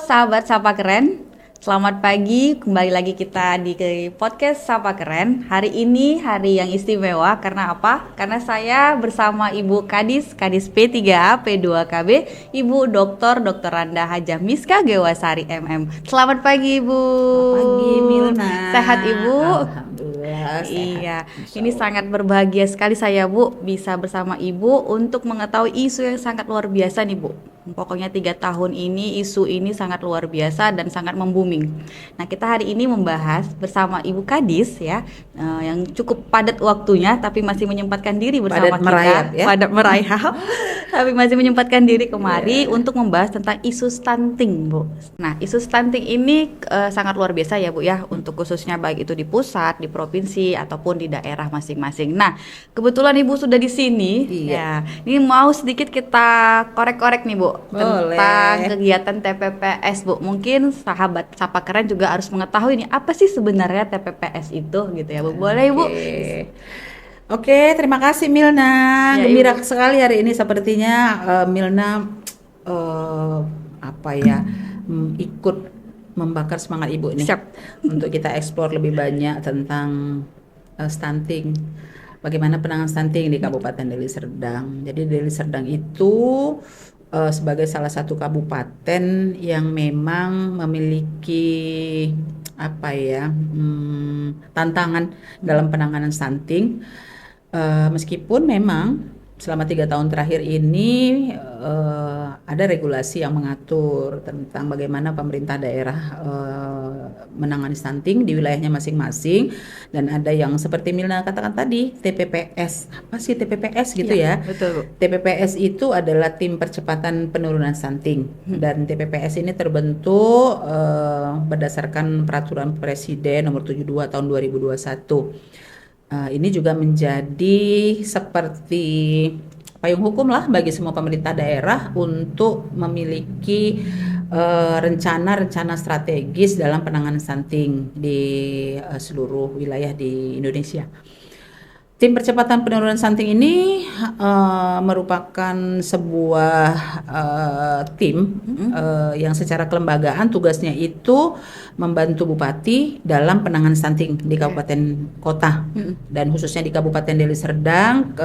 sahabat Sapa Keren, selamat pagi. Kembali lagi kita di podcast Sapa Keren. Hari ini hari yang istimewa karena apa? Karena saya bersama Ibu Kadis P3A P2KB, Ibu Dr. Randa Hajah Miska Gewasari MM. Selamat pagi Ibu. Selamat pagi Milna. Sehat Ibu? Alhamdulillah sehat. Iya, ini sangat berbahagia sekali saya Bu bisa bersama Ibu untuk mengetahui isu yang sangat luar biasa nih Bu. Pokoknya 3 tahun ini isu ini sangat luar biasa dan sangat membooming. Nah, kita hari ini membahas bersama Ibu Kadis ya, yang cukup padat waktunya tapi masih menyempatkan diri bersama Padat merayap, ya? Padat merayap, tapi masih menyempatkan diri kemari untuk membahas tentang isu stunting, Bu. Nah, isu stunting ini sangat luar biasa ya, Bu ya, untuk khususnya baik itu di pusat, di provinsi ataupun di daerah masing-masing. Nah, kebetulan Ibu sudah di sini. Iya. Ya, ini mau sedikit kita korek-korek nih, Bu. Boleh. Tentang kegiatan TPPS, Bu. Mungkin sahabat Sapa Keren juga harus mengetahui nih apa sih sebenarnya TPPS itu gitu ya, Bu. Boleh, Bu? Oke, terima kasih Milna. Ya, Gembira Ibu. sekali hari ini sepertinya Milna ikut membakar semangat Ibu nih. Siap. Untuk kita eksplor lebih banyak tentang stunting. Bagaimana penanganan stunting di Kabupaten Deli Serdang. Jadi Deli Serdang itu sebagai salah satu kabupaten yang memang memiliki tantangan dalam penanganan stunting. Meskipun memang selama 3 tahun terakhir ini ada regulasi yang mengatur tentang bagaimana pemerintah daerah menangani stunting di wilayahnya masing-masing, dan ada yang seperti Milna katakan tadi, TPPS. Apa sih TPPS gitu ya? Betul, Bu. TPPS itu adalah tim percepatan penurunan stunting, dan TPPS ini terbentuk berdasarkan peraturan Presiden nomor 72 tahun 2021. Ini juga menjadi seperti payung hukum lah bagi semua pemerintah daerah untuk memiliki rencana-rencana strategis dalam penanganan stunting di seluruh wilayah di Indonesia. Tim percepatan penurunan stunting ini merupakan sebuah tim yang secara kelembagaan tugasnya itu membantu bupati dalam penanganan stunting di kabupaten kota, dan khususnya di Kabupaten Deli Serdang.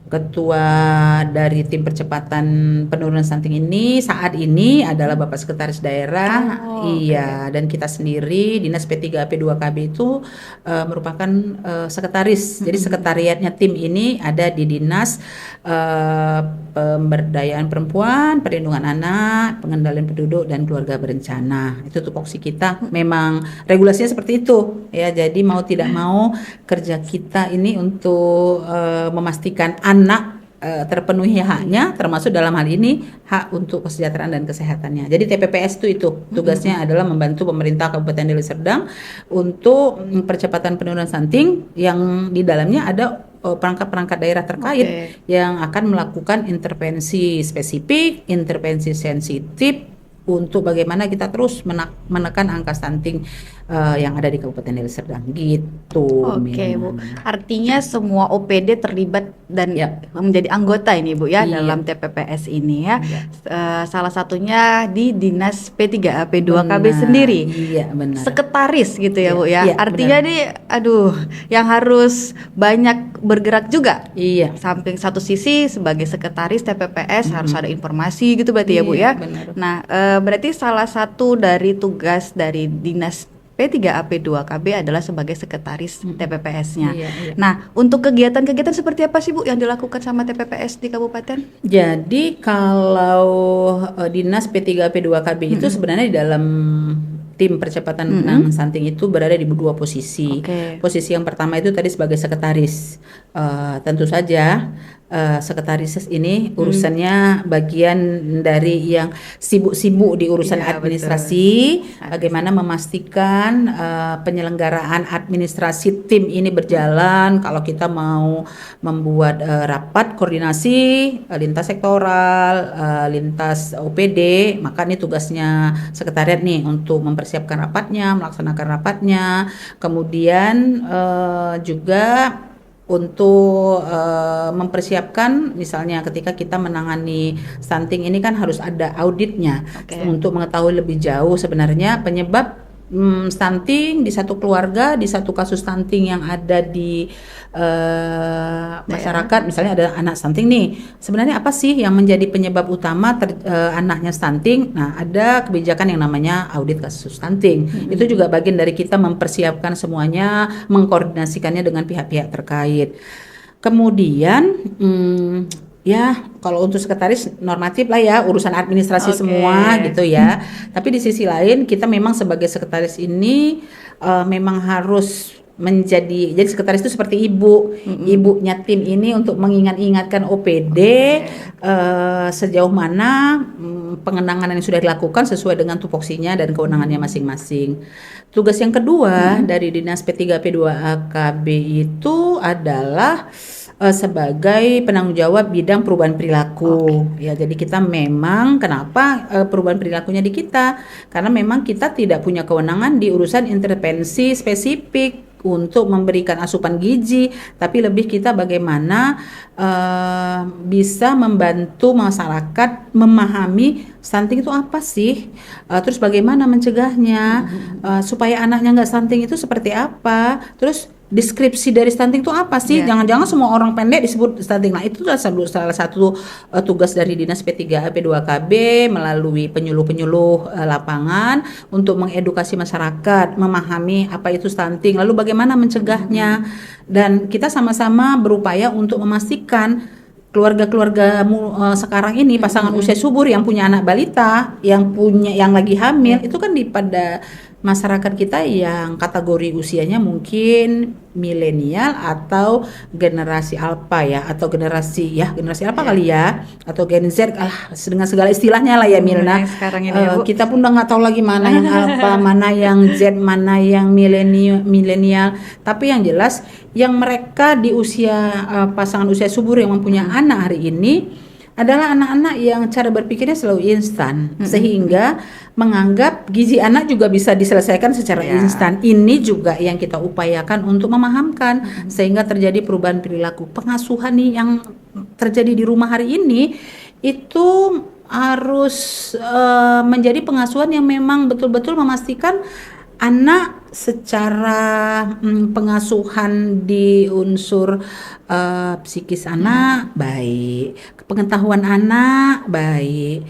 Ketua dari tim percepatan penurunan stunting ini saat ini adalah Bapak Sekretaris Daerah. Iya, dan kita sendiri Dinas P3A P2KB itu merupakan sekretaris. Jadi sekretariatnya tim ini ada di Dinas Pemberdayaan Perempuan, Perlindungan Anak, Pengendalian Penduduk dan Keluarga Berencana. Itu tupoksi kita. Memang regulasinya seperti itu ya. Jadi mau tidak mau kerja kita ini untuk memastikan anak terpenuhi haknya, termasuk dalam hal ini hak untuk kesejahteraan dan kesehatannya. Jadi TPPS itu tugasnya adalah membantu pemerintah Kabupaten Deli Serdang untuk percepatan penurunan stunting, yang di dalamnya ada perangkat-perangkat daerah terkait yang akan melakukan intervensi spesifik, intervensi sensitif untuk bagaimana kita terus menekan angka stunting yang ada di Kabupaten Deli Serdang gitu. Oke, Bu. Artinya semua OPD terlibat dan menjadi anggota ini, Bu ya, dalam TPPS ini ya. Salah satunya di Dinas P3A P2KB sendiri. Iya, benar. Sekretaris gitu ya, Bu ya. Iya, Artinya nih yang harus banyak bergerak juga. Iya. Samping satu sisi sebagai sekretaris TPPS harus ada informasi gitu berarti ya, Bu ya. Benar. Nah, berarti salah satu dari tugas dari Dinas P3A P2KB adalah sebagai sekretaris TPPS-nya. Iya. Nah, untuk kegiatan-kegiatan seperti apa sih Bu yang dilakukan sama TPPS di kabupaten? Jadi kalau Dinas P3A P2KB itu sebenarnya di dalam tim percepatan penanganan stunting itu berada di 2 posisi. Posisi yang pertama itu tadi sebagai sekretaris. Tentu saja sekretaris ini urusannya bagian dari yang sibuk-sibuk di urusan administrasi, bagaimana memastikan penyelenggaraan administrasi tim ini berjalan. Kalau kita mau membuat rapat koordinasi lintas sektoral, lintas OPD, maka ini tugasnya sekretariat nih untuk mempersiapkan rapatnya, melaksanakan rapatnya, kemudian juga untuk mempersiapkan misalnya ketika kita menangani stunting ini kan harus ada auditnya untuk mengetahui lebih jauh sebenarnya penyebab stunting di satu keluarga, di satu kasus stunting yang ada di masyarakat, misalnya ada anak stunting nih, sebenarnya apa sih yang menjadi penyebab utama anaknya stunting? Nah, ada kebijakan yang namanya audit kasus stunting. Itu juga bagian dari kita mempersiapkan semuanya, mengkoordinasikannya dengan pihak-pihak terkait. Kemudian ya kalau untuk sekretaris normatif lah ya, urusan administrasi semua gitu ya. Tapi di sisi lain kita memang sebagai sekretaris ini memang harus jadi sekretaris itu seperti ibunya tim ini untuk mengingatkan OPD sejauh mana pengenangan yang sudah dilakukan sesuai dengan tupoksinya dan kewenangannya masing-masing. Tugas yang kedua dari Dinas P3P2AKB itu adalah sebagai penanggung jawab bidang perubahan perilaku. Ya, jadi kita memang kenapa perubahan perilakunya di kita? Karena memang kita tidak punya kewenangan di urusan intervensi spesifik untuk memberikan asupan gizi, tapi lebih kita bagaimana bisa membantu masyarakat memahami stunting itu apa sih, terus bagaimana mencegahnya, supaya anaknya nggak stunting itu seperti apa, terus deskripsi dari stunting itu apa sih? Jangan-jangan semua orang pendek disebut stunting. Nah, itu salah satu tugas dari Dinas P3P2KB melalui penyuluh-penyuluh lapangan untuk mengedukasi masyarakat, memahami apa itu stunting, lalu bagaimana mencegahnya. Dan kita sama-sama berupaya untuk memastikan keluarga-keluarga sekarang ini pasangan usia subur yang punya anak balita, yang lagi hamil, itu kan pada masyarakat kita yang kategori usianya mungkin milenial atau generasi alpha ya, atau generasi alpha kali ya, atau Gen Z dengan segala istilahnya lah ya Milna. Sekarang ini kita pun udah nggak tahu lagi mana yang alpha, mana yang Z, mana yang milenial. Tapi yang jelas yang mereka di usia pasangan usia subur yang mempunyai anak hari ini adalah anak-anak yang cara berpikirnya selalu instan, sehingga menganggap gizi anak juga bisa diselesaikan secara instan. Ini juga yang kita upayakan untuk memahamkan sehingga terjadi perubahan perilaku. Pengasuhan nih yang terjadi di rumah hari ini itu harus menjadi pengasuhan yang memang betul-betul memastikan anak secara pengasuhan di unsur psikis anak baik, pengetahuan anak baik,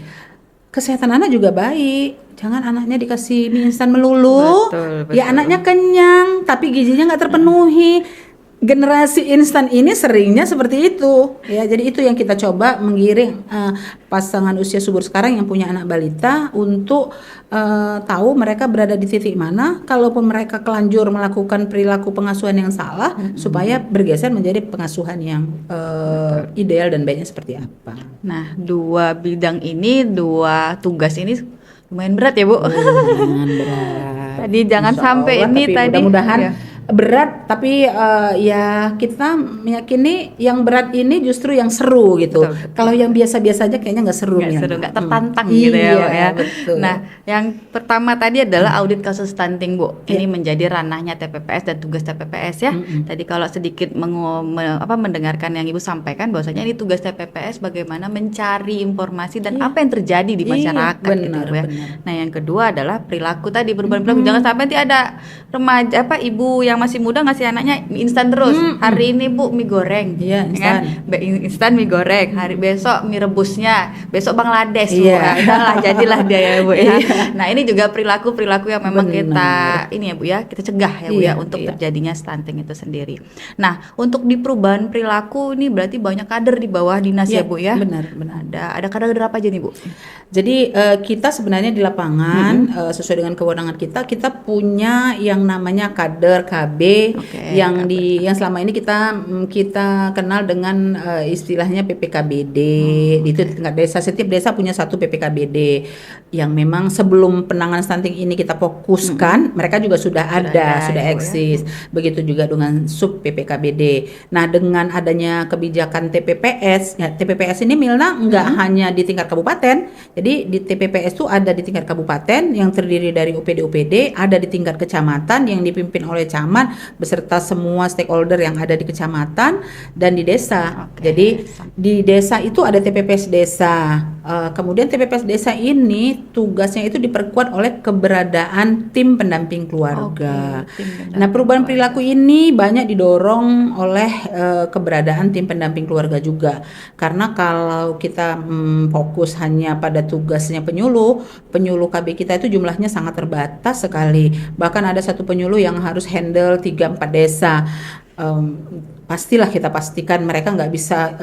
kesehatan anak juga baik. Jangan anaknya dikasih mie instan melulu, betul. Ya anaknya kenyang tapi gizinya nggak terpenuhi. Generasi instan ini seringnya seperti itu ya, jadi itu yang kita coba menggiring pasangan usia subur sekarang yang punya anak balita untuk tahu mereka berada di titik mana, kalaupun mereka kelanjur melakukan perilaku pengasuhan yang salah, supaya bergeser menjadi pengasuhan yang ideal dan baiknya seperti apa. Nah, dua tugas ini lumayan berat ya Bu. Lumayan berat. Tadi jangan sampai ini tadi mudah-mudahan berat, tapi ya kita meyakini yang berat ini justru yang seru gitu. Betul. Kalau yang biasa-biasa aja kayaknya nggak seru, nggak tertantang gitu ya Bu ya. Betul. Nah, yang pertama tadi adalah audit kasus stunting Bu. Ini menjadi ranahnya TPPS dan tugas TPPS ya. Tadi kalau sedikit mendengarkan yang Ibu sampaikan, bahwasanya ini tugas TPPS bagaimana mencari informasi dan apa yang terjadi di masyarakat gitu ya. Nah, yang kedua adalah perilaku tadi, perubahan perilaku. Jangan sampai nanti ada remaja ibu yang masih muda ngasih anaknya mie instan terus. Hari ini Bu mie goreng, instan mie goreng. Hari besok mie rebusnya, besok Bangladesh Bu. Nah, jadilah dia ya Bu ya. Nah, ini juga perilaku yang memang kita ini ya Bu ya, kita cegah ya Bu ya untuk terjadinya stunting itu sendiri. Nah, untuk di perubahan perilaku ini berarti banyak kader di bawah dinas ya Bu ya. Benar. Ada kader apa aja nih Bu? Jadi kita sebenarnya di lapangan sesuai dengan kewenangan kita punya yang namanya kader KB yang selama ini kita kenal dengan istilahnya PPKBD. Itu tingkat desa, setiap desa punya satu PPKBD yang memang sebelum penanganan stunting ini kita fokuskan, mereka juga sudah eksis. Begitu juga dengan sub PPKBD. Nah, dengan adanya kebijakan TPPS, ya TPPS ini Milna nggak hanya di tingkat kabupaten. Jadi di TPPS itu ada di tingkat kabupaten yang terdiri dari UPD-UPD, ada di tingkat kecamatan yang dipimpin oleh camat, camat beserta semua stakeholder yang ada di kecamatan dan di desa. Oke. Jadi di desa itu ada TPPS desa. Kemudian TPPS desa ini tugasnya itu diperkuat oleh keberadaan tim pendamping keluarga. Oke, tim pendamping Nah, perubahan keluarga. perilaku ini banyak didorong oleh keberadaan tim pendamping keluarga juga. Karena kalau kita fokus hanya pada tugasnya penyuluh KB kita itu jumlahnya sangat terbatas sekali. Bahkan ada satu penyuluh yang harus handle 3-4 desa. Pastilah kita pastikan mereka nggak bisa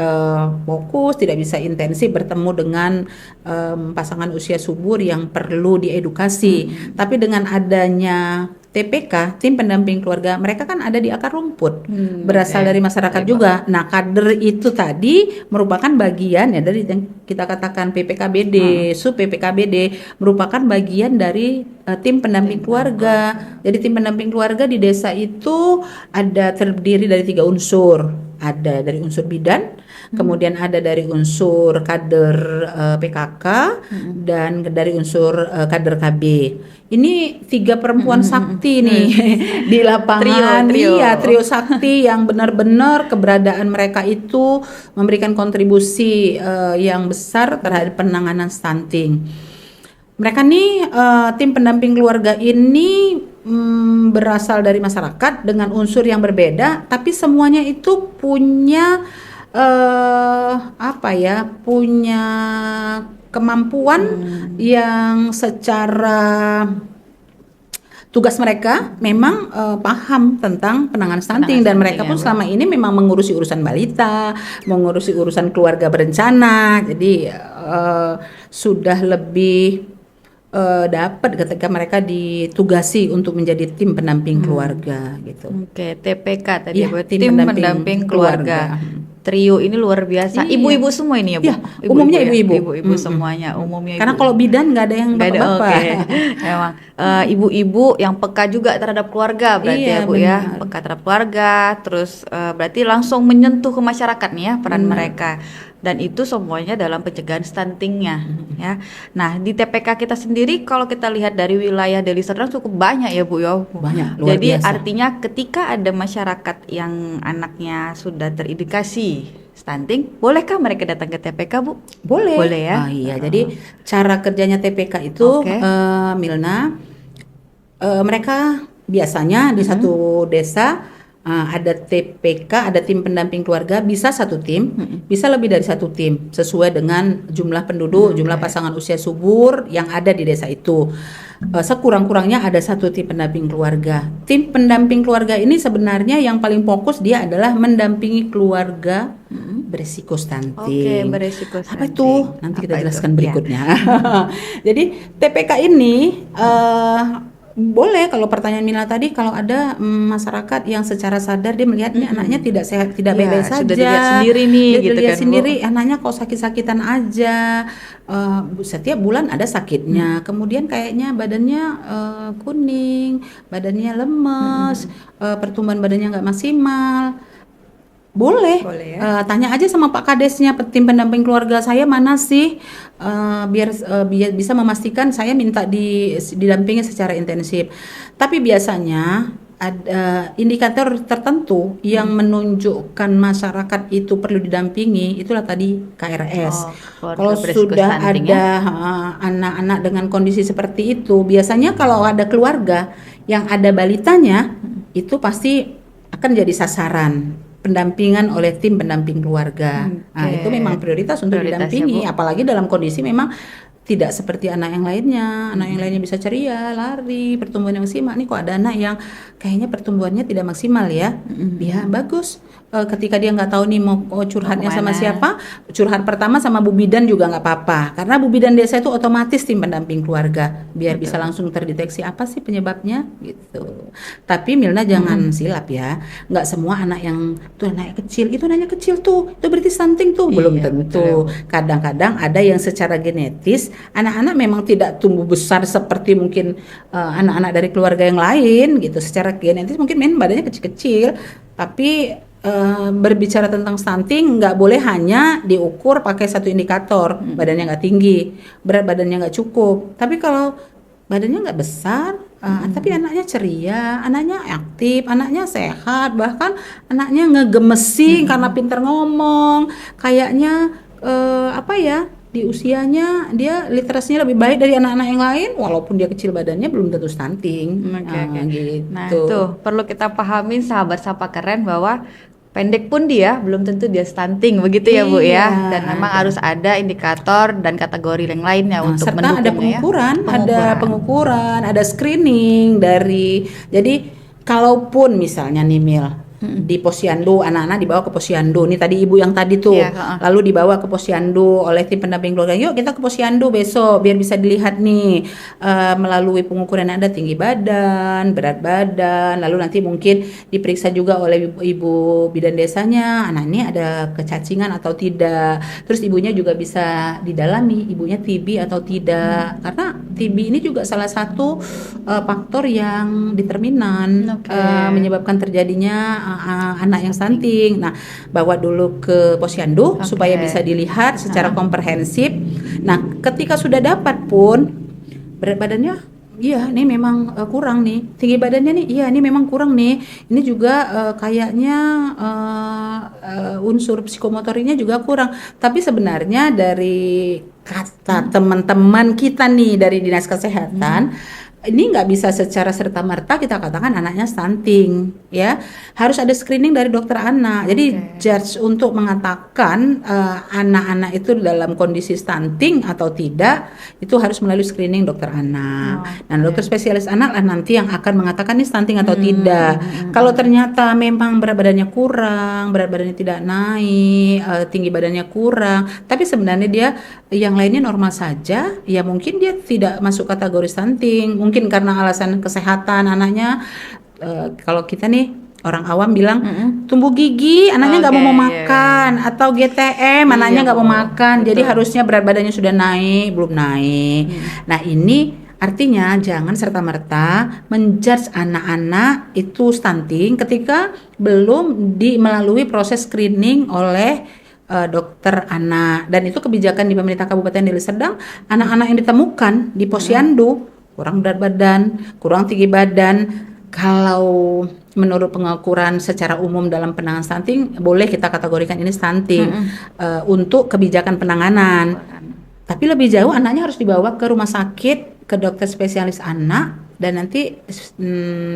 fokus, tidak bisa intensif bertemu dengan pasangan usia subur yang perlu diedukasi. Tapi dengan adanya TPK, tim pendamping keluarga, mereka kan ada di akar rumput, berasal dari masyarakat juga. Nah, kader itu tadi merupakan bagian ya dari yang kita katakan PPKBD, sub PPKBD merupakan bagian dari tim pendamping keluarga. Jadi tim pendamping keluarga di desa itu ada terdiri dari 3 unsur. Ada dari unsur bidan, kemudian ada dari unsur kader PKK, dan dari unsur kader KB. Ini 3 perempuan sakti nih di lapangan. Trio. Iya, trio sakti yang benar-benar keberadaan mereka itu memberikan kontribusi yang besar terhadap penanganan stunting. Mereka nih tim pendamping keluarga ini berasal dari masyarakat dengan unsur yang berbeda, tapi semuanya itu punya punya kemampuan yang secara tugas mereka memang paham tentang penanganan stunting, dan mereka pun selama ini memang mengurusi urusan balita, mengurusi urusan keluarga berencana. Jadi sudah lebih dapat ketika mereka ditugasi untuk menjadi tim pendamping keluarga gitu. Oke, TPK tadi Iya, tim pendamping keluarga. Trio ini luar biasa. Iya. Ibu-ibu semua ini ya, Bu? Iya, umumnya ibu-ibu. Ibu-ibu semuanya, umumnya Karena ibu. kalau bidan nggak ada yang Nggak ada, bapak-bapak. oke. Emang ibu-ibu yang peka juga terhadap keluarga berarti Iya, ya, Bu ya. benar. Peka terhadap keluarga, terus berarti langsung menyentuh ke masyarakat nih ya peran mereka. Dan itu semuanya dalam pencegahan stuntingnya ya. Nah, di TPK kita sendiri kalau kita lihat dari wilayah Deli Serdang cukup banyak ya, Bu ya. Banyak, luar Jadi biasa. artinya ketika ada masyarakat yang anaknya sudah terindikasi stunting, bolehkah mereka datang ke TPK, Bu? Boleh. Boleh ya? Iya, jadi cara kerjanya TPK itu, Oke. Milna, mereka biasanya di satu desa ada TPK, ada tim pendamping keluarga, bisa satu tim, bisa lebih dari satu tim, sesuai dengan jumlah penduduk, jumlah pasangan usia subur yang ada di desa itu. Sekurang-kurangnya ada satu tim pendamping keluarga. Tim pendamping keluarga ini sebenarnya yang paling fokus dia adalah mendampingi keluarga beresiko stunting. Oke, beresiko Apa stunting. itu? Nanti kita Apa itu? jelaskan Ya. berikutnya. Jadi TPK ini boleh, kalau pertanyaan Mila tadi, kalau ada masyarakat yang secara sadar dia melihat ini anaknya tidak sehat, tidak Ya, baik-baik sudah saja, dilihat sendiri nih, dia gitu dilihat kan, Bu. sendiri anaknya kok sakit-sakitan aja, setiap bulan ada sakitnya, kemudian kayaknya badannya kuning, badannya lemes, pertumbuhan badannya nggak maksimal. Boleh, Boleh ya. tanya aja sama Pak Kadesnya, tim pendamping keluarga saya mana sih, biar bisa memastikan saya minta didampingi secara intensif. Tapi biasanya ada indikator tertentu yang menunjukkan masyarakat itu perlu didampingi, itulah tadi KRS. keluarga Kalau beresiko sudah stunting ada anak-anak dengan kondisi seperti itu, biasanya kalau ada keluarga yang ada balitanya, itu pasti akan jadi sasaran pendampingan oleh tim pendamping keluarga. Nah, Oke. itu memang prioritas untuk Prioritas ya, didampingi, Bu. apalagi dalam kondisi memang tidak seperti anak yang lainnya. Anak yang lainnya bisa ceria, lari, pertumbuhan yang maksimal. Nih kok ada anak yang kayaknya pertumbuhannya tidak maksimal ya. Ya, bagus. Ketika dia nggak tahu nih mau curhatnya sama kemana. siapa, curhat pertama sama Bu Bidan juga nggak apa-apa. Karena Bu Bidan desa itu otomatis tim pendamping keluarga, biar bisa langsung terdeteksi apa sih penyebabnya gitu. Tapi Milna jangan silap ya, nggak semua anak yang tuh anak kecil tuh itu berarti stunting tuh, belum Iya, tentu. Kadang-kadang ada yang secara genetis anak-anak memang tidak tumbuh besar seperti mungkin anak-anak dari keluarga yang lain gitu. Secara genetis mungkin badannya kecil-kecil, tapi berbicara tentang stunting nggak boleh hanya diukur pakai satu indikator, badannya nggak tinggi, berat badannya nggak cukup. Tapi kalau badannya nggak besar, Tapi anaknya ceria, anaknya aktif, anaknya sehat, bahkan anaknya ngegemesing karena pinter ngomong. Kayaknya apa ya, di usianya dia literasinya lebih baik dari anak-anak yang lain, walaupun dia kecil badannya belum tentu stunting. Oke, oke. Nah, Gitu. tuh perlu kita pahamin sahabat Sapa Keren bahwa pendek pun dia belum tentu dia stunting begitu ya Bu ya. Iya, Dan memang ada. harus ada indikator dan kategori yang lainnya untuk Serta ada mendukungnya ya. pengukuran, ada screening dari. Jadi kalaupun misalnya nih Mil, di posyandu anak-anak dibawa ke posyandu. Nih tadi ibu yang tadi tuh, Iya, heeh. lalu dibawa ke posyandu oleh tim pendamping keluarga. Yuk kita ke posyandu besok biar bisa dilihat nih melalui pengukuran ada tinggi badan, berat badan, lalu nanti mungkin diperiksa juga oleh ibu bidan desanya, anak ini ada kecacingan atau tidak. Terus ibunya juga bisa didalami, ibunya TB atau tidak, karena TB ini juga salah satu faktor yang determinan Oke. menyebabkan terjadinya anak yang stunting. Nah, bawa dulu ke posyandu Oke. supaya bisa dilihat secara komprehensif. Nah, ketika sudah dapat pun berat badannya, iya, nih memang kurang nih. Tinggi badannya nih, iya, ini memang kurang nih. Ini juga kayaknya unsur psikomotorinya juga kurang. Tapi sebenarnya dari kata teman-teman kita nih dari Dinas Kesehatan, ini nggak bisa secara serta-merta kita katakan anaknya stunting, ya. Harus ada screening dari dokter anak. Jadi judge untuk mengatakan anak-anak itu dalam kondisi stunting atau tidak, itu harus melalui screening dokter anak. Nah, dokter spesialis anak lah nanti yang akan mengatakan ini stunting atau tidak. Kalau ternyata memang berat badannya kurang, berat badannya tidak naik, tinggi badannya kurang, tapi sebenarnya dia yang lainnya normal saja, ya mungkin dia tidak masuk kategori stunting. Mungkin karena alasan kesehatan anaknya, kalau kita nih orang awam bilang tumbuh gigi, anaknya nggak mau makan, atau GTM anaknya nggak mau makan, jadi harusnya berat badannya sudah naik, belum naik. Nah, ini artinya jangan serta-merta menjudge anak-anak itu stunting ketika belum melalui proses screening oleh dokter anak. Dan itu kebijakan di pemerintah Kabupaten Deli Serdang. Anak-anak yang ditemukan di posyandu kurang berat badan, kurang tinggi badan, kalau menurut pengukuran secara umum dalam penanganan stunting boleh kita kategorikan ini stunting untuk kebijakan penanganan. Tapi lebih jauh anaknya harus dibawa ke rumah sakit, ke dokter spesialis anak, dan nanti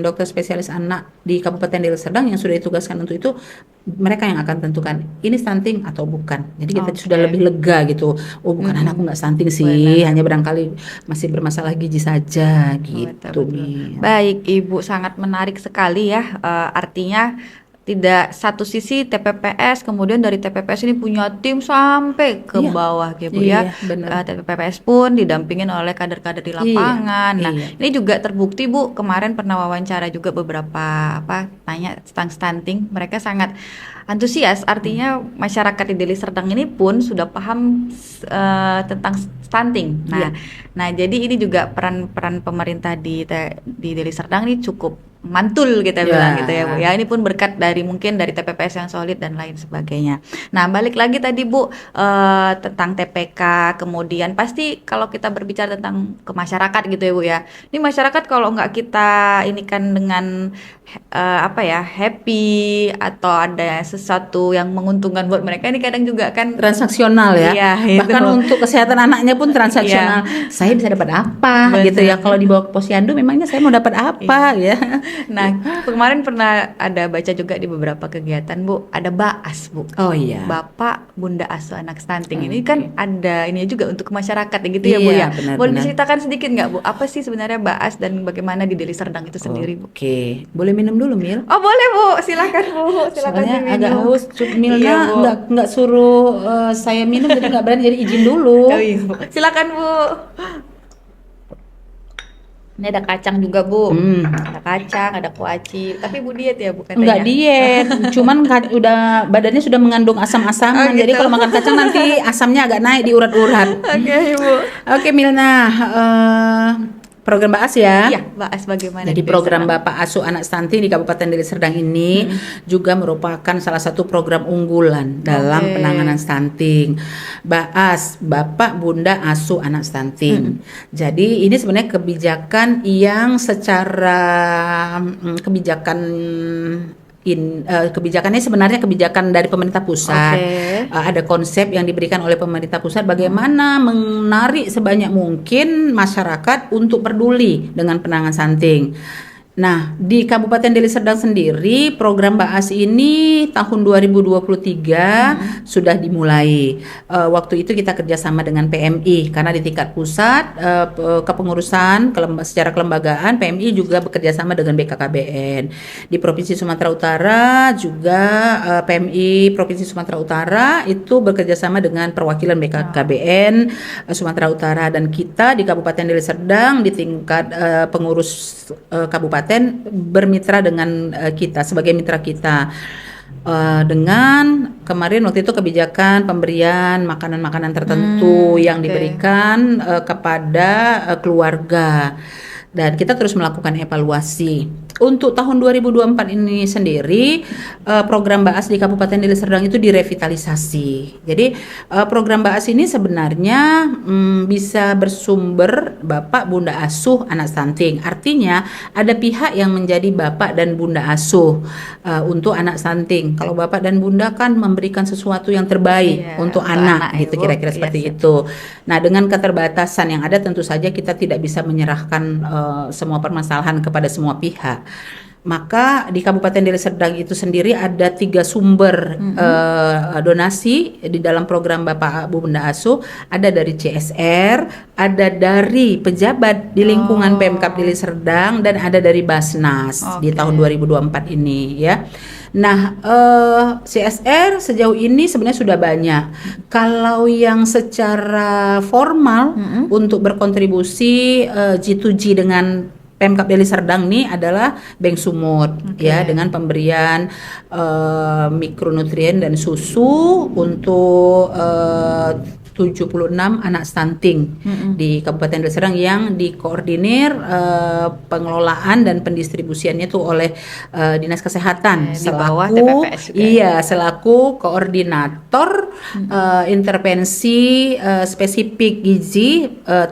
dokter spesialis anak di Kabupaten Deli Serdang yang sudah ditugaskan untuk itu, mereka yang akan tentukan ini stunting atau bukan. Jadi kita sudah lebih lega gitu. Oh, bukan anakku nggak stunting sih, hanya barangkali masih bermasalah gizi saja gitu nih. Baik, Ibu, sangat menarik sekali ya. Artinya tidak satu sisi TPPS, kemudian dari TPPS ini punya tim sampai ke bawah gitu ya. TPPS pun didampingin oleh kader-kader di lapangan. Nah, ini juga terbukti Bu, kemarin pernah wawancara juga beberapa tanya tentang stunting, mereka sangat antusias. Artinya masyarakat di Deli Serdang ini pun sudah paham tentang stunting. Nah, jadi ini juga peran pemerintah di Deli Serdang ini cukup mantul kita bilang gitu ya Bu. Ya, ini pun berkat dari mungkin dari TPPS yang solid dan lain sebagainya. Nah, balik lagi tadi Bu tentang TPK, kemudian pasti kalau kita berbicara tentang ke masyarakat gitu ya Bu ya. Ini masyarakat kalau nggak kita ini kan dengan happy atau ada sesuatu yang menguntungkan buat mereka, ini kadang juga kan transaksional ya. Iya, bahkan untuk kesehatan anaknya pun transaksional. Saya bisa dapat apa gitu ya. Kalau dibawa ke posyandu memangnya saya mau dapat apa ya. Nah, kemarin pernah ada baca juga di beberapa kegiatan Bu, ada BAAS Bu. Oh iya. Bapak Bunda Asuh Anak Stunting. Ini kan ada ini juga untuk masyarakat gitu ya Bu ya. Boleh diceritakan sedikit nggak Bu, apa sih sebenarnya BAAS dan bagaimana di Deli Serdang itu sendiri Bu? Oke, boleh minum dulu Mil? Oh boleh Bu, silakan Bu, silakan Soalnya diminum. agak haus, Milnya nggak suruh saya minum, jadi nggak berani, jadi izin dulu. Oh iya Bu, silakan Bu. Ini ada kacang juga Bu, ada kacang, ada kuaci. Tapi Bu diet ya Bu katanya? Enggak diet, cuman udah badannya sudah mengandung asam-asaman. Gitu. Jadi kalau makan kacang nanti asamnya agak naik di urat-urat. Oke Bu. Oke Milna, Program Baas ya. Iya, bahas bagaimana Jadi di Deli program Serdang. Bapak Asuh Anak Stunting di Kabupaten Deli Serdang ini juga merupakan salah satu program unggulan dalam Oke. penanganan stunting. Baas, Bapak Bunda Asuh Anak Stunting. Jadi ini sebenarnya kebijakan yang secara kebijakan kebijakannya sebenarnya kebijakan dari pemerintah pusat. Oke. Ada konsep yang diberikan oleh pemerintah pusat bagaimana menarik sebanyak mungkin masyarakat untuk peduli dengan penanganan stunting. Nah, di Kabupaten Deli Serdang sendiri program Baas ini tahun 2023 sudah dimulai. Waktu itu kita kerjasama dengan PMI karena di tingkat pusat kepengurusan secara kelembagaan PMI juga bekerja sama dengan BKKBN. Di Provinsi Sumatera Utara juga PMI Provinsi Sumatera Utara itu bekerja sama dengan perwakilan BKKBN Sumatera Utara, dan kita di Kabupaten Deli Serdang di tingkat pengurus kabupaten bermitra dengan kita sebagai mitra kita. Dengan kemarin waktu itu kebijakan pemberian makanan-makanan tertentu yang diberikan kepada keluarga, dan kita terus melakukan evaluasi. Untuk tahun 2024 ini sendiri program Baas di Kabupaten Deli Serdang itu direvitalisasi. Jadi program Baas ini sebenarnya bisa bersumber Bapak Bunda Asuh Anak Stunting. Artinya ada pihak yang menjadi Bapak dan Bunda Asuh untuk anak stunting. Kalau Bapak dan Bunda kan memberikan sesuatu yang terbaik untuk anak anak, gitu, Ibu. kira-kira seperti Yes. itu. Nah, dengan keterbatasan yang ada tentu saja kita tidak bisa menyerahkan semua permasalahan kepada semua pihak. Maka di Kabupaten Deli Serdang itu sendiri ada 3 sumber donasi di dalam program Bapak Bu Bunda Asuh. Ada dari CSR, ada dari pejabat di lingkungan Pemkab Deli Serdang, dan ada dari Basnas di Oke. tahun 2024 ini ya. Nah, CSR sejauh ini sebenarnya sudah banyak. Kalau yang secara formal untuk berkontribusi G2G dengan Pemkab Deli Serdang nih adalah Bank Sumut ya, dengan pemberian mikronutrien dan susu untuk 76 anak stunting di Kabupaten Deli Serdang yang dikoordinir pengelolaan dan pendistribusiannya itu oleh Dinas Kesehatan Di bawah selaku TPPS juga. selaku koordinator intervensi spesifik gizi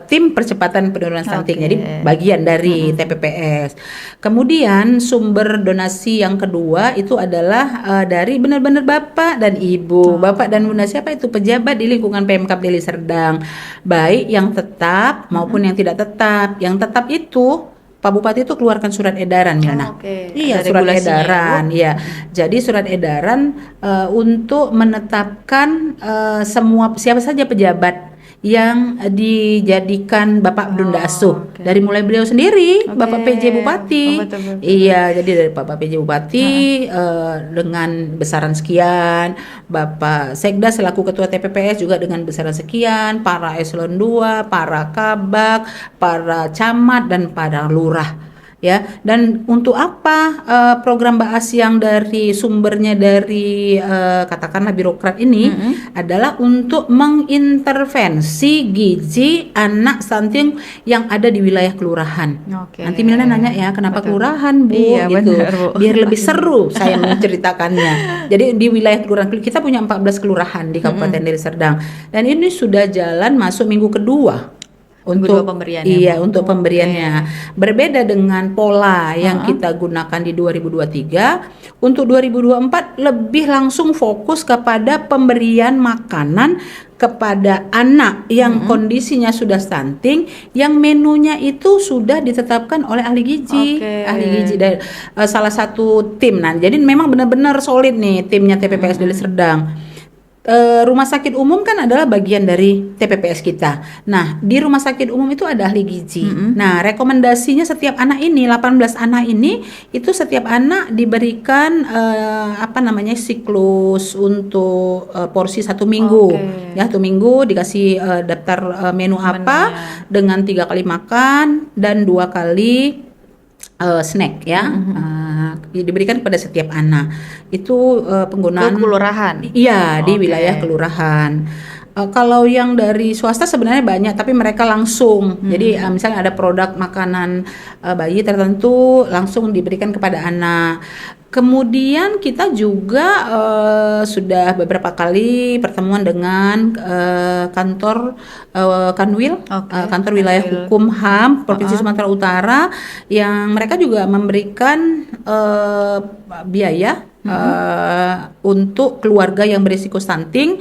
tim percepatan penurunan stunting. Oke. Jadi bagian dari TPPS. Kemudian sumber donasi yang kedua itu adalah dari benar-benar Bapak dan Ibu. Bapak dan Bunda siapa itu pejabat di lingkungan Pemkab Deli Serdang, baik yang tetap maupun yang tidak tetap. Yang tetap itu Pak Bupati itu keluarkan surat edaran, Milna. Oke. Iya, Ada surat regulasinya, edaran, Bu. ya. Jadi surat edaran untuk menetapkan semua siapa saja pejabat yang dijadikan Bapak Bunda Asuh. Oke. Dari mulai beliau sendiri, Oke. Bapak PJ Bupati. Oh, betul. Iya, jadi dari Bapak PJ Bupati dengan besaran sekian, Bapak Sekda selaku Ketua TPPS juga dengan besaran sekian, para eselon 2, para kabak, para camat dan para lurah. Ya, dan untuk apa program Baas yang dari sumbernya dari katakanlah birokrat ini adalah untuk mengintervensi gizi anak stunting yang ada di wilayah kelurahan. Oke. Nanti Milena nanya ya, kenapa Betul. kelurahan, Bu? Iya, gitu. benar, Bu. Biar lebih seru saya menceritakannya. Jadi di wilayah kelurahan kita punya 14 kelurahan di Kabupaten Deli Serdang, dan ini sudah jalan masuk minggu kedua. Kedua pemberiannya, Iya, Bu. untuk pemberiannya. Berbeda dengan pola yang kita gunakan di 2023, untuk 2024 lebih langsung fokus kepada pemberian makanan kepada anak yang kondisinya sudah stunting, yang menunya itu sudah ditetapkan oleh ahli gizi. Oke. Ahli gizi dari salah satu tim. Nah, jadi memang benar-benar solid nih timnya TPPS Deli Serdang. Rumah sakit umum kan adalah bagian dari TPPS kita. Nah, di rumah sakit umum itu ada ahli gizi. Nah, rekomendasinya setiap anak ini, 18 anak ini, itu setiap anak diberikan siklus untuk porsi 1 minggu. Oke. Ya, 1 minggu dikasih daftar menu apa dengan 3 kali makan dan 2 kali snack ya. Diberikan kepada setiap anak. Itu penggunaan Ke kelurahan. iya, di Oke. wilayah kelurahan. Kalau yang dari swasta sebenarnya banyak, tapi mereka langsung. Jadi misalnya ada produk makanan bayi tertentu langsung diberikan kepada anak. Kemudian kita juga sudah beberapa kali pertemuan dengan kantor Kanwil, Oke, kantor wilayah Kanwil. hukum HAM Provinsi Sumatera Utara, yang mereka juga memberikan biaya untuk keluarga yang berisiko stunting.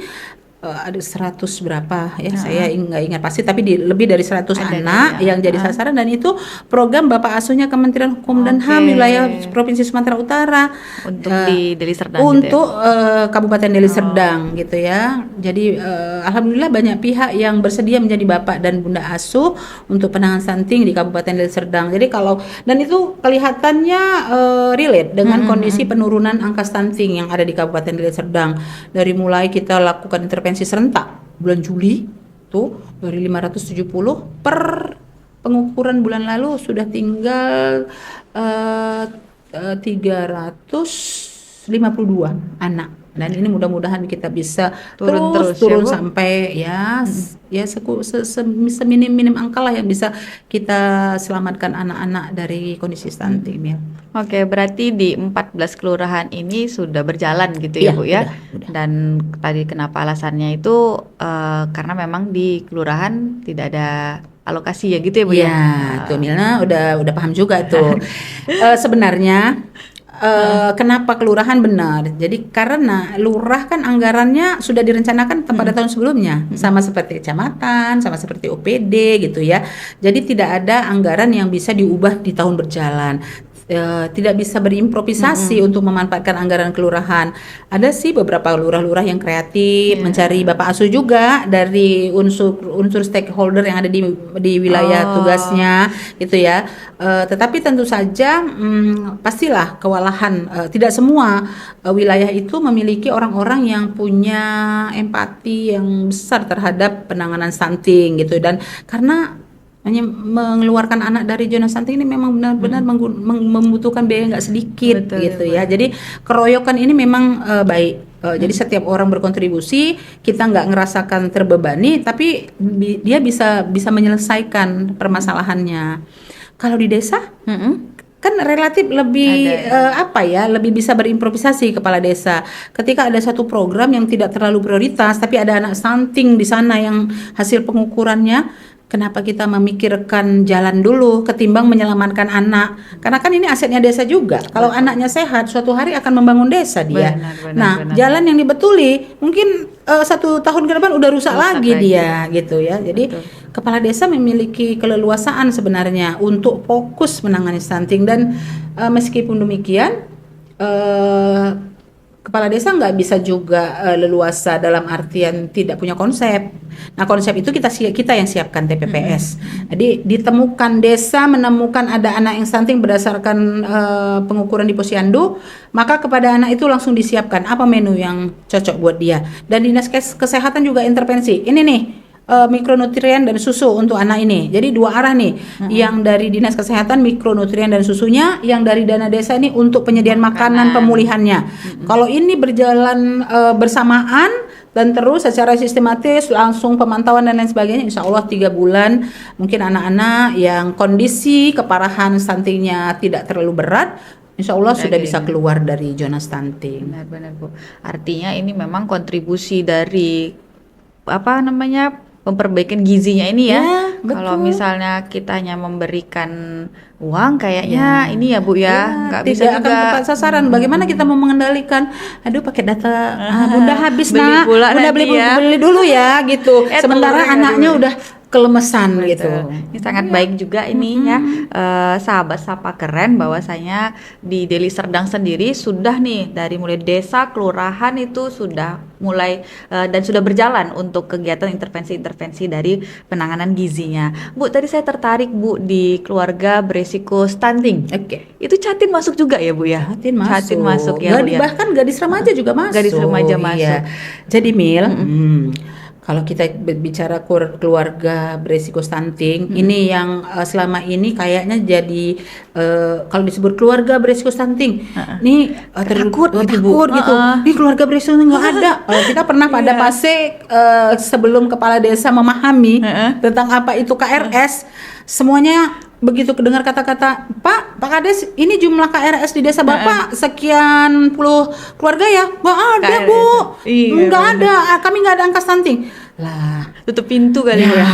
Ada 100 berapa ya, saya nggak ingat pasti, tapi lebih dari 100 Ada anak ya. yang jadi sasaran, dan itu program Bapak Asuhnya Kementerian Hukum dan HAM Oke. wilayah Provinsi Sumatera Utara Untuk Eh, di Deli Serdang gitu ya, untuk Bu? Kabupaten Deli Serdang gitu ya. Jadi alhamdulillah banyak pihak yang bersedia menjadi bapak dan bunda asuh untuk penanganan stunting di Kabupaten Deli Serdang. Jadi kalau, dan itu kelihatannya relate dengan kondisi penurunan angka stunting yang ada di Kabupaten Deli Serdang. Dari mulai kita lakukan intervensi serentak bulan Juli tuh dari 570 per pengukuran bulan lalu sudah tinggal 352 anak, dan ini mudah-mudahan kita bisa Turun terus terus ya, turun Bu? sampai seminim-minim angka lah yang bisa kita selamatkan anak-anak dari kondisi stunting ya. Oke, berarti di 14 kelurahan ini sudah berjalan gitu ya, Iya, Bu ya. udah. Dan tadi kenapa alasannya itu karena memang di kelurahan tidak ada alokasi ya gitu ya, Bu ya. Iya, tuh Milna udah paham juga tuh. Sebenarnya kenapa kelurahan benar? Jadi karena lurah kan anggarannya sudah direncanakan pada tahun sebelumnya, sama seperti kecamatan, sama seperti OPD gitu ya. Jadi tidak ada anggaran yang bisa diubah di tahun berjalan. Tidak bisa berimprovisasi untuk memanfaatkan anggaran kelurahan. Ada sih beberapa lurah-lurah yang kreatif mencari bapak asuh juga dari unsur stakeholder yang ada di wilayah tugasnya gitu ya. Tetapi tentu saja pastilah kewalahan. Tidak semua wilayah itu memiliki orang-orang yang punya empati yang besar terhadap penanganan stunting gitu, dan karena hanya mengeluarkan anak dari zona stunting ini memang benar-benar membutuhkan biaya nggak sedikit. Betul, gitu ya, ya. Jadi keroyokan ini memang baik. Jadi setiap orang berkontribusi, kita nggak ngerasakan terbebani, tapi dia bisa menyelesaikan permasalahannya. Kalau di desa kan relatif lebih lebih bisa berimprovisasi kepala desa. Ketika ada satu program yang tidak terlalu prioritas, tapi ada anak stunting di sana yang hasil pengukurannya, kenapa kita memikirkan jalan dulu ketimbang menyelamatkan anak? Karena kan ini asetnya desa juga. Kalau anaknya sehat, suatu hari akan membangun desa dia. Benar. Jalan yang dibetuli mungkin 1 tahun ke depan udah rusak lagi dia gitu ya. Jadi kepala desa memiliki keleluasaan sebenarnya untuk fokus menangani stunting, dan meskipun demikian kepala desa nggak bisa juga leluasa dalam artian tidak punya konsep. Nah, konsep itu kita yang siapkan TPPS. Jadi ditemukan desa menemukan ada anak yang stunting berdasarkan pengukuran di Posyandu, maka kepada anak itu langsung disiapkan apa menu yang cocok buat dia. Dan dinas kesehatan juga intervensi. Ini nih mikronutrien dan susu untuk anak ini. Jadi 2 arah nih. Yang dari dinas kesehatan mikronutrien dan susunya, yang dari dana desa ini untuk penyediaan makanan pemulihannya. Kalau ini berjalan bersamaan dan terus secara sistematis, langsung pemantauan dan lain sebagainya, insya Allah 3 bulan mungkin anak-anak yang kondisi keparahan stuntingnya tidak terlalu berat, insya Allah sudah bisa keluar dari zona stunting. Benar, Bu. Artinya ini memang kontribusi dari memperbaikan gizinya ini ya. Kalau misalnya kita hanya memberikan uang, kayaknya ini ya Bu ya, nggak bisa tidak juga. akan tepat sasaran. Bagaimana kita mau mengendalikan? Aduh, pakai data bunda habis Beli nak, pula bunda nanti ya. beli dulu ya gitu. Sementara telurnya anaknya dulu. udah kelemesan gitu. Ini sangat baik juga ini ya, sahabat Sapa Keren, bahwasanya di Deli Serdang sendiri sudah nih dari mulai desa, kelurahan itu sudah mulai dan sudah berjalan untuk kegiatan intervensi-intervensi dari penanganan gizinya. Bu, tadi saya tertarik Bu di keluarga beresiko stunting. Oke. Itu Catin masuk juga ya Bu ya? Catin masuk ya Bu ya. Bahkan gadis remaja juga masuk. Gadis remaja masuk. Iya. Jadi Mil, Kalau kita bicara keluarga beresiko stunting, ini yang selama ini kayaknya jadi kalau disebut keluarga beresiko stunting, ini Takut gitu, Bu. takut gitu. Ini keluarga beresiko nggak ada. Kita pernah pada fase sebelum kepala desa memahami tentang apa itu KRS, semuanya begitu kedengar kata-kata Pak Kades, ini jumlah KRS di desa Bapak sekian puluh keluarga ya, nggak ada KRS. Bu, Iya, nggak ada, kami nggak ada angka stunting lah. Tutup pintu kali ya.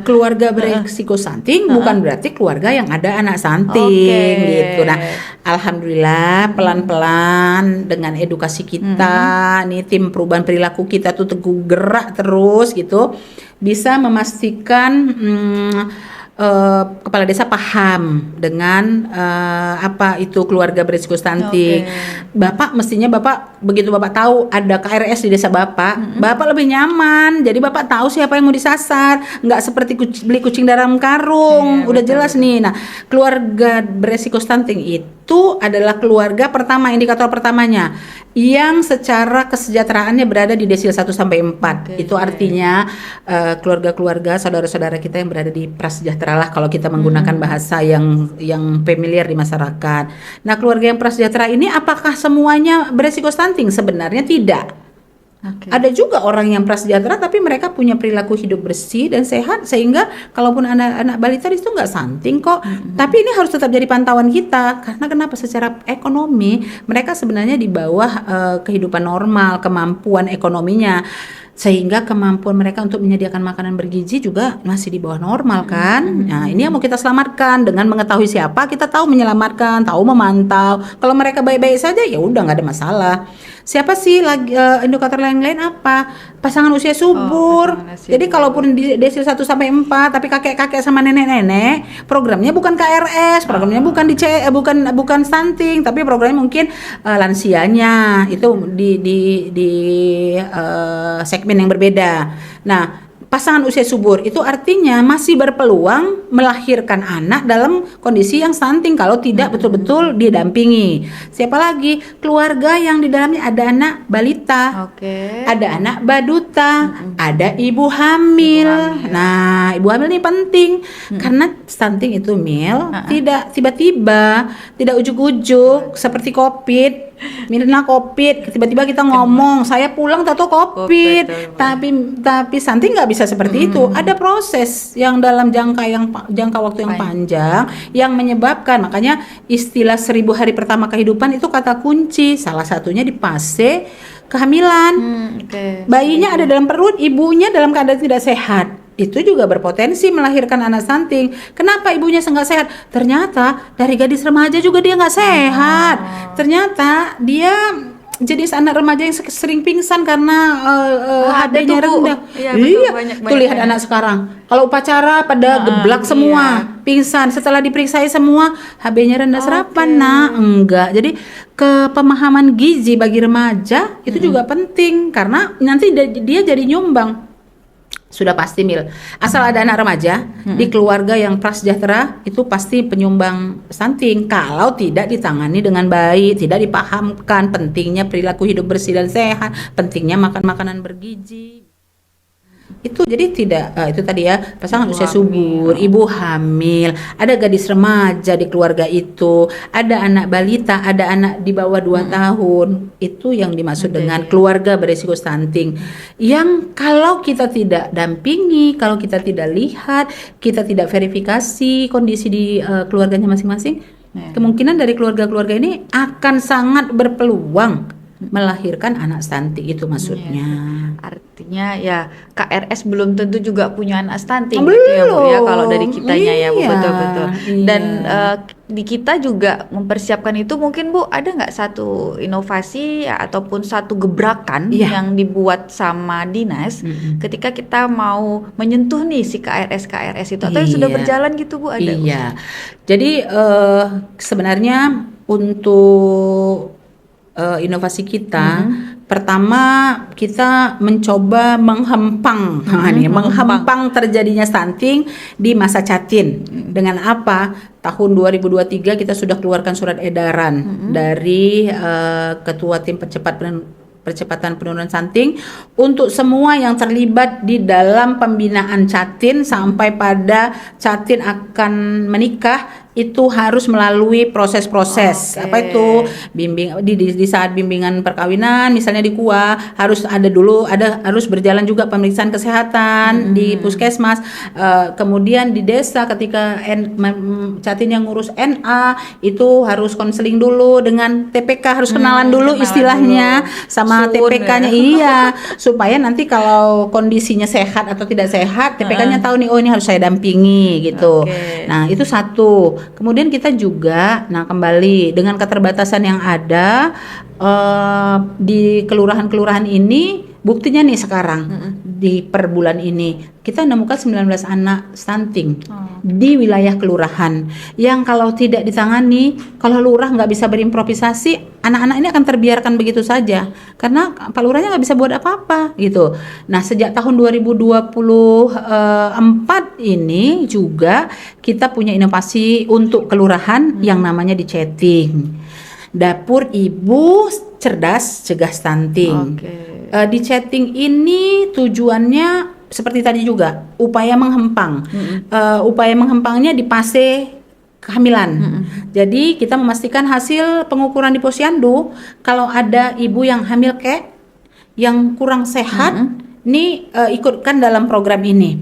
Keluarga beresiko stunting bukan berarti keluarga yang ada anak stunting Oke. gitu. Nah, alhamdulillah pelan-pelan dengan edukasi kita, nih tim perubahan perilaku kita tuh teguh gerak terus gitu, bisa memastikan kepala desa paham dengan apa itu keluarga berisiko stunting. Bapak mestinya begitu Bapak tahu ada KRS di desa Bapak, Bapak lebih nyaman. Jadi Bapak tahu siapa yang mau disasar, nggak seperti beli kucing dalam karung. Udah jelas nih. Nah, keluarga berisiko stunting itu adalah keluarga pertama, indikator pertamanya yang secara kesejahteraannya berada di desil 1 sampai 4. Itu artinya keluarga-keluarga saudara-saudara kita yang berada di prasejahtera lah kalau kita menggunakan bahasa yang familiar di masyarakat. Nah, keluarga yang prasejahtera ini apakah semuanya beresiko stunting? Sebenarnya tidak. Ada juga orang yang prasejahtera tapi mereka punya perilaku hidup bersih dan sehat sehingga kalaupun anak-anak balita itu nggak stunting kok. Tapi ini harus tetap jadi pantauan kita karena kenapa? Secara ekonomi mereka sebenarnya di bawah kehidupan normal, kemampuan ekonominya, sehingga kemampuan mereka untuk menyediakan makanan bergizi juga masih di bawah normal kan. Nah, ini yang mau kita selamatkan dengan mengetahui siapa, kita tahu menyelamatkan, tahu memantau. Kalau mereka baik-baik saja ya udah nggak ada masalah. Siapa sih lagi indikator lain-lain apa? Pasangan usia subur. Jadi kalaupun di desil 1 sampai 4 tapi kakek-kakek sama nenek-nenek, programnya bukan KRS, programnya bukan bukan stunting, tapi programnya mungkin lansianya itu di segmen yang berbeda. Nah, pasangan usia subur itu artinya masih berpeluang melahirkan anak dalam kondisi yang stunting kalau tidak betul-betul didampingi. Siapa lagi? Keluarga yang di dalamnya ada anak balita, ada anak baduta, ada ibu hamil. Nah, ibu hamil ini penting karena stunting itu Mil tidak tiba-tiba, tidak ujuk-ujuk seperti COVID. Mirna COVID, tiba-tiba kita ngomong saya pulang tato COVID, tapi stunting nggak bisa seperti itu. Ada proses yang dalam jangka waktu yang panjang yang menyebabkan, makanya istilah 1000 hari pertama kehidupan itu kata kunci. Salah satunya di fase kehamilan. Bayinya ada dalam perut, ibunya dalam keadaan tidak sehat. Itu juga berpotensi melahirkan anak stunting. Kenapa ibunya nggak sehat? Ternyata dari gadis remaja juga dia nggak sehat. Ternyata dia jenis anak remaja yang sering pingsan karena HB-nya rendah. Tuh lihat anak sekarang. Kalau upacara pada geblak semua, pingsan. Setelah diperiksa semua HB-nya rendah. Serapan enggak. Jadi kepemahaman gizi bagi remaja itu juga penting karena nanti dia jadi nyumbang. Sudah pasti Mil, asal ada anak remaja di keluarga yang prasejahtera itu pasti penyumbang stunting kalau tidak ditangani dengan baik, tidak dipahamkan pentingnya perilaku hidup bersih dan sehat, pentingnya makan makanan bergizi. Itu jadi tidak itu tadi ya, pasangan usia subur, ibu hamil, ada gadis remaja di keluarga itu, ada anak balita, ada anak di bawah 2 tahun. Itu yang dimaksud dengan keluarga berisiko stunting. Yang kalau kita tidak dampingi, kalau kita tidak lihat, kita tidak verifikasi kondisi di keluarganya masing-masing, kemungkinan dari keluarga-keluarga ini akan sangat berpeluang melahirkan anak stunting, itu maksudnya. Artinya ya KRS belum tentu juga punya anak stunting gitu ya Bu ya, kalau dari kitanya ya Bu, betul-betul. Dan di kita juga mempersiapkan itu mungkin Bu, ada nggak satu inovasi ya, ataupun satu gebrakan yang dibuat sama dinas ketika kita mau menyentuh nih si KRS itu, atau yang sudah berjalan gitu Bu, ada? Jadi sebenarnya untuk inovasi kita, pertama kita mencoba menghempang terjadinya stunting di masa Catin. Dengan apa? Tahun 2023 kita sudah keluarkan surat edaran dari Ketua Tim Percepat percepatan penurunan stunting untuk semua yang terlibat di dalam pembinaan Catin sampai pada Catin akan menikah, itu harus melalui proses-proses. Oke. Apa itu? Di saat bimbingan perkawinan misalnya di KUA harus harus berjalan juga pemeriksaan kesehatan di puskesmas. Kemudian di desa ketika Catin yang ngurus NA itu harus konseling dulu dengan TPK, harus kenalan dulu istilahnya sama Sun, TPK-nya. ya. Iya, supaya nanti kalau kondisinya sehat atau tidak sehat, TPK-nya tahu nih, oh ini harus saya dampingi gitu. Oke. Nah, itu satu. Kemudian kita juga, kembali dengan keterbatasan yang ada di kelurahan-kelurahan ini, buktinya nih sekarang di per bulan ini kita menemukan 19 anak stunting di wilayah kelurahan yang kalau tidak ditangani, kalau lurah nggak bisa berimprovisasi, anak-anak ini akan terbiarkan begitu saja karena Pak Lurahnya nggak bisa buat apa-apa gitu. Nah, sejak tahun 2024 ini juga kita punya inovasi untuk kelurahan yang namanya di chatting. Dapur Ibu Cerdas Cegah Stunting. Oke. Di chatting ini tujuannya seperti tadi juga, upaya menghempang. Upaya menghempangnya di fase kehamilan. Jadi kita memastikan hasil pengukuran di posyandu, kalau ada ibu yang hamil yang kurang sehat, ini ikutkan dalam program ini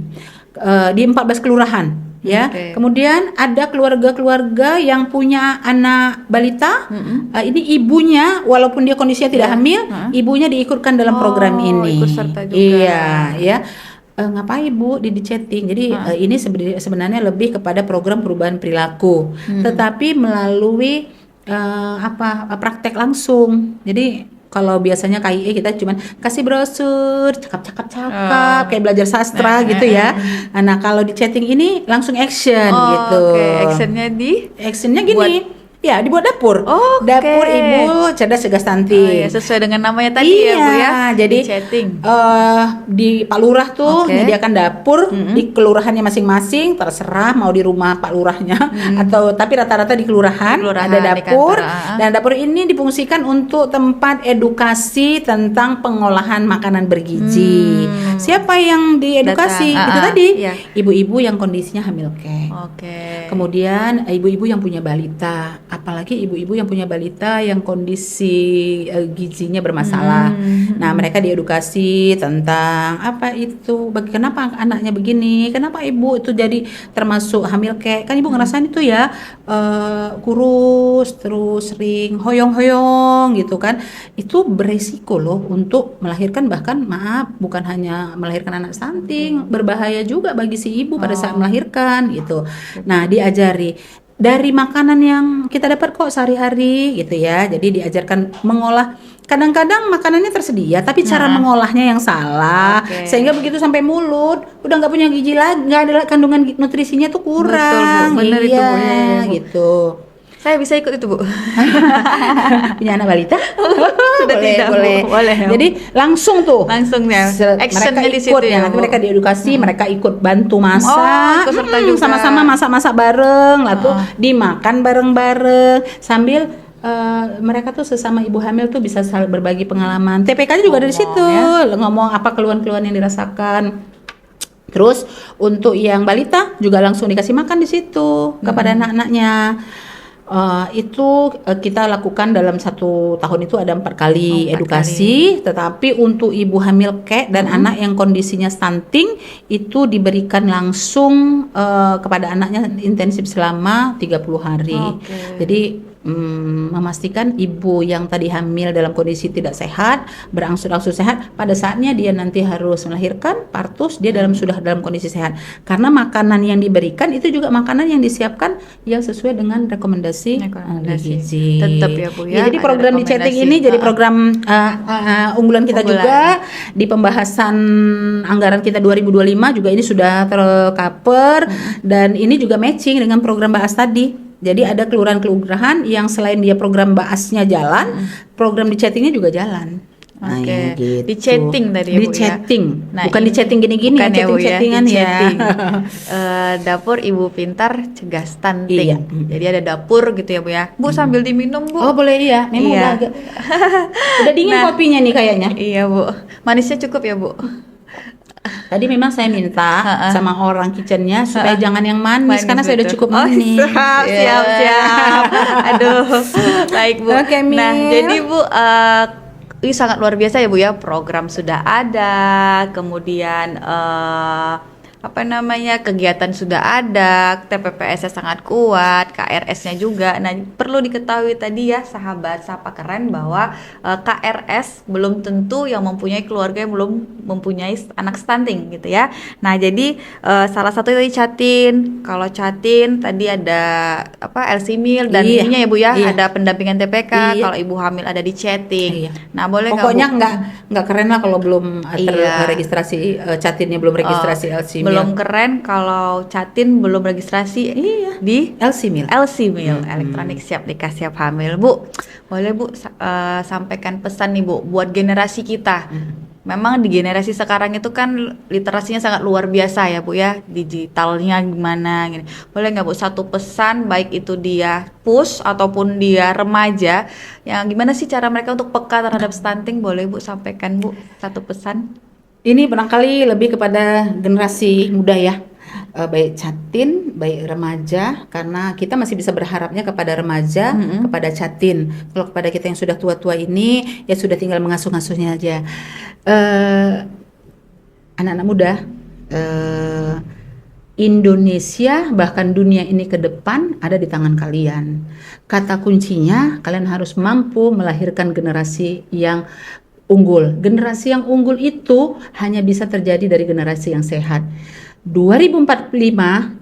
di 14 kelurahan. Ya, kemudian ada keluarga-keluarga yang punya anak balita, ini ibunya walaupun dia kondisinya tidak hamil, ibunya diikutkan dalam program ini. Ikut serta juga. Iya, ya. Ngapain Bu di chatting? Jadi ini sebenarnya lebih kepada program perubahan perilaku, tetapi melalui praktek langsung. Jadi kalau biasanya KIE kita cuman kasih brosur, cakap kayak belajar sastra gitu ya. Nah, kalau di chatting ini langsung action gitu. Actionnya gini. Ya, dibuat dapur. Dapur Ibu Cerdas Cegah Stunting. Sesuai dengan namanya tadi ya Bu ya. Jadi di chatting. Di Pak Lurah tuh menyediakan dapur di kelurahannya masing-masing, terserah mau di rumah Pak Lurahnya atau tapi rata-rata di kelurahan ada dapur, dan dapur ini difungsikan untuk tempat edukasi tentang pengolahan makanan bergizi. Siapa yang diedukasi? Itu tadi ibu-ibu yang kondisinya hamil Kemudian ibu-ibu yang punya balita, apalagi ibu-ibu yang punya balita yang kondisi gizinya bermasalah. Nah, mereka diedukasi tentang apa itu, kenapa anaknya begini, kenapa ibu itu jadi termasuk hamil kan ibu ngerasain itu ya, kurus terus sering hoyong-hoyong gitu kan, itu beresiko loh untuk melahirkan, bahkan bukan hanya melahirkan anak stunting, berbahaya juga bagi si ibu pada saat melahirkan gitu. Nah, diajari dari makanan yang kita dapat kok sehari-hari gitu ya. Jadi diajarkan mengolah. Kadang-kadang makanannya tersedia, tapi cara mengolahnya yang salah, sehingga begitu sampai mulut udah nggak punya gizi lagi, nggak ada kandungan nutrisinya tuh kurang. Betul, Bu. Bener itu, Bu. Ya, gitu. Saya bisa ikut itu, Bu. Punya anak balita? Sudah boleh. Jadi langsung ya. Actionnya di situ ya. Nanti mereka diedukasi, mereka ikut bantu masak, ikut serta juga. Sama-sama masak-masak bareng, lalu dimakan bareng-bareng sambil mereka tuh sesama ibu hamil tuh bisa berbagi pengalaman. TPK-nya juga dari situ, ngomong apa keluhan-keluhan yang dirasakan. Terus untuk yang balita juga langsung dikasih makan di situ kepada anak-anaknya. Itu kita lakukan dalam 1 tahun itu ada 4 kali edukasi. Tetapi untuk ibu hamil dan anak yang kondisinya stunting itu diberikan langsung kepada anaknya intensif selama 30 hari. Jadi memastikan ibu yang tadi hamil dalam kondisi tidak sehat, berangsur-angsur sehat, pada saatnya dia nanti harus melahirkan, partus, dia sudah dalam kondisi sehat. Karena makanan yang diberikan itu juga makanan yang disiapkan yang sesuai dengan rekomendasi gizi. Tetap ya Bu ya. Jadi program di chatting ini jadi program unggulan kita juga di pembahasan anggaran kita 2025 juga ini sudah tercover dan ini juga matching dengan program BAAS tadi. Jadi ada kelurahan-kelurahan yang selain dia program BAAS-nya jalan, program di chattingnya juga jalan. Nah, Oke. ya gitu. Di chatting tadi ya, Di Bu, ya? chatting. Nah, Bukan di ini- chatting gini-gini bukan ya, Bu, chatting-chattingan di ya. chatting. Dapur Ibu Pintar Cegah Stunting. Iya. Jadi ada dapur gitu ya Bu ya. Bu sambil diminum Bu. Oh boleh, iya. Memang Iya. udah agak udah dingin Nah. kopinya nih kayaknya. Iya Bu. Manisnya cukup ya Bu. Tadi memang saya minta sama orang kitchennya supaya jangan yang manis, karena saya udah betul. cukup manis. Oh, siap, Ya. siap. Aduh, baik Bu. Oke, Mil. Nah, jadi Bu, ini sangat luar biasa ya Bu ya. Program sudah ada, kemudian apa namanya, kegiatan sudah ada, TPPS-nya sangat kuat, KRS-nya juga. Nah, perlu diketahui tadi ya sahabat Sapa Keren bahwa KRS belum tentu yang mempunyai keluarga yang belum mempunyai anak stunting gitu ya. Nah, jadi salah satu tadi Catin. Kalau Catin tadi ada apa, LC Meal dan Iya. ininya ya Bu ya, Iya. ada pendampingan TPK. Iya. Kalau ibu hamil ada di chatting. Iya. Nah, boleh nggak Pokoknya Bu? nggak keren lah kalau belum Iya. terregistrasi, Catinnya belum registrasi LC Meal. Belum keren kalau Catin belum registrasi di LC Meal. LC Meal, elektronik siap nikah siap hamil. Bu, boleh Bu sampaikan pesan nih Bu buat generasi kita. Memang di generasi sekarang itu kan literasinya sangat luar biasa ya Bu ya, digitalnya gimana gini. Boleh nggak Bu satu pesan, baik itu dia push ataupun dia remaja, yang gimana sih cara mereka untuk peka terhadap stunting? Boleh Bu sampaikan Bu satu pesan? Ini barangkali lebih kepada generasi muda ya, baik Catin, baik remaja, karena kita masih bisa berharapnya kepada remaja, kepada Catin. Kalau kepada kita yang sudah tua-tua ini, ya sudah tinggal mengasuh-ngasuhnya aja. Anak-anak muda, Indonesia bahkan dunia ini ke depan ada di tangan kalian. Kata kuncinya, kalian harus mampu melahirkan generasi yang unggul. Generasi yang unggul itu hanya bisa terjadi dari generasi yang sehat. 2045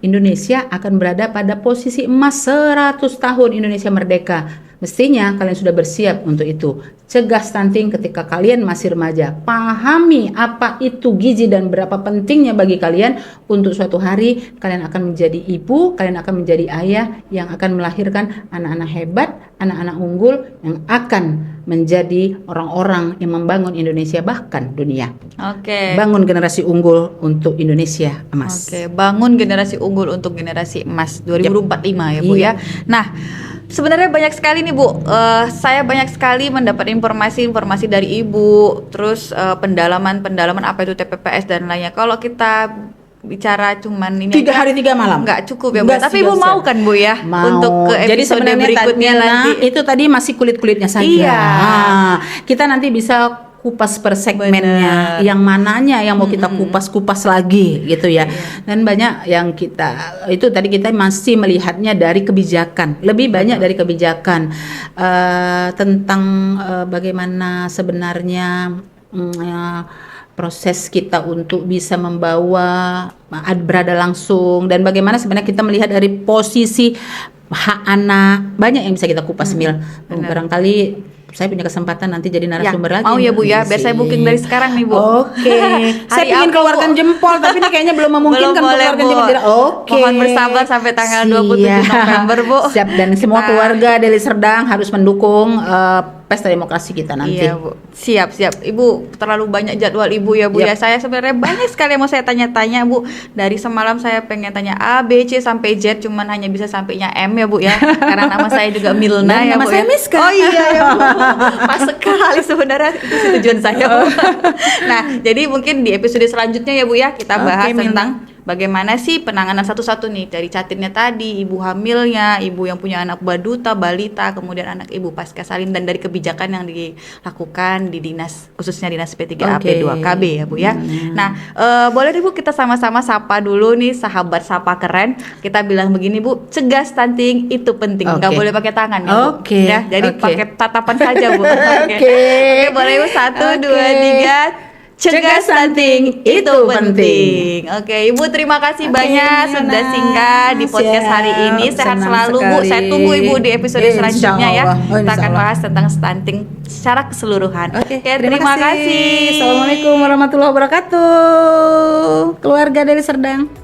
Indonesia akan berada pada posisi emas 100 tahun Indonesia merdeka. Mestinya kalian sudah bersiap untuk itu. Cegah stunting ketika kalian masih remaja. Pahami apa itu gizi dan berapa pentingnya bagi kalian untuk suatu hari kalian akan menjadi ibu, kalian akan menjadi ayah yang akan melahirkan anak-anak hebat, anak-anak unggul yang akan menjadi orang-orang yang membangun Indonesia bahkan dunia. Oke. Bangun generasi unggul untuk Indonesia emas. Oke, bangun generasi unggul untuk generasi emas 2045 ya Bu Iya. ya. Nah, sebenarnya banyak sekali nih Bu, saya banyak sekali mendapat informasi-informasi dari Ibu, terus pendalaman apa itu TPPS dan lainnya. Kalau kita bicara cuman ini 3 hari 3 malam. nggak cukup ya Bu. Nggak, Tapi Ibu siap, mau siap. kan Bu ya Mau. untuk ke Jadi episode sebenarnya berikutnya tadi, nanti. itu tadi masih kulit-kulitnya saja. Iya. Kita nanti bisa kupas per segmennya, Bener. yang mananya yang mau kita kupas-kupas lagi gitu ya. Dan banyak yang kita itu tadi kita masih melihatnya dari kebijakan, lebih banyak dari kebijakan tentang bagaimana sebenarnya proses kita untuk bisa membawa berada langsung, dan bagaimana sebenarnya kita melihat dari posisi hak anak. Banyak yang bisa kita kupas Mil. Barangkali saya punya kesempatan nanti jadi narasumber lagi. Mau ya Bu ya, biar Sih. saya booking dari sekarang nih Bu. Oke. Saya Hari ingin apa, keluarkan Bu? jempol, tapi ini kayaknya belum memungkinkan Belum boleh, keluarkan Bu. jempol. Oke. Mohon bersabar sampai tanggal 27 Siap. November, Bu. Siap, dan semua Kita- keluarga Deli Serdang harus mendukung pesta demokrasi kita nanti. Iya Bu, siap. Ibu terlalu banyak jadwal Ibu ya Bu Yap. ya. Saya sebenarnya banyak sekali yang mau saya tanya-tanya Bu. Dari semalam saya pengen tanya A, B, C sampai Z, cuman hanya bisa sampainya M ya Bu ya. Karena nama saya juga Milna Dan ya nama Bu saya ya. Miska. Oh iya ya Bu, pas sekali sebenarnya itu sih tujuan saya Bu. Nah jadi mungkin di episode selanjutnya ya Bu ya kita Oke, bahas Milna. tentang bagaimana sih penanganan satu-satu nih, dari Catinnya tadi, ibu hamilnya, ibu yang punya anak baduta, balita, kemudian anak ibu pasca salin, dan dari kebijakan yang dilakukan di dinas, khususnya dinas P3AP Oke. 2KB ya Bu ya. Nah boleh deh Bu kita sama-sama sapa dulu nih sahabat Sapa Keren. Kita bilang begini Bu, cegah stunting itu penting, nggak Oke. boleh pakai tangan ya Bu. Oke. Ya, jadi Oke. pakai tatapan saja Bu. Oke. Oke. Oke, boleh Bu, 1, 2, Oke. 3. Cegah stunting itu penting. Oke, Ibu terima kasih Oke, banyak Milna. sudah singgah di podcast Siap. hari ini. Sehat Senang selalu Bu. sekali. Saya tunggu Ibu di episode Insya selanjutnya ya. Allah. Oh, Kita insya akan Allah. bahas tentang stunting secara keseluruhan. Oke, terima kasih. Assalamualaikum warahmatullahi wabarakatuh. Keluarga Deli Serdang.